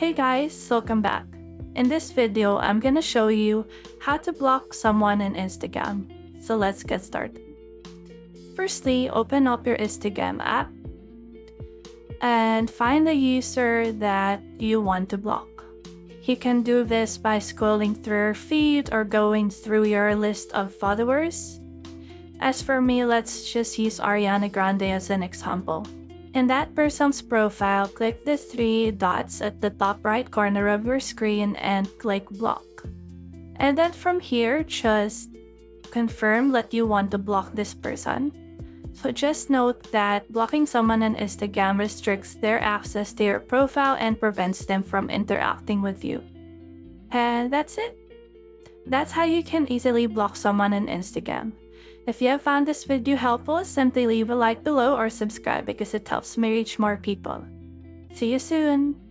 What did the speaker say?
Hey guys, welcome back. In this video, I'm gonna show you how to block someone in Instagram. So let's get started. Firstly, open up your Instagram app and find the user that you want to block. You can do this by scrolling through your feed or going through your list of followers. As for me, let's just use Ariana Grande as an example. In that person's profile, click the three dots at the top right corner of your screen and click block. And then from here, just confirm that you want to block this person. So just note that blocking someone on Instagram restricts their access to your profile and prevents them from interacting with you. And that's it. That's how you can easily block someone on Instagram. If you have found this video helpful, simply leave a like below or subscribe because it helps me reach more people. See you soon!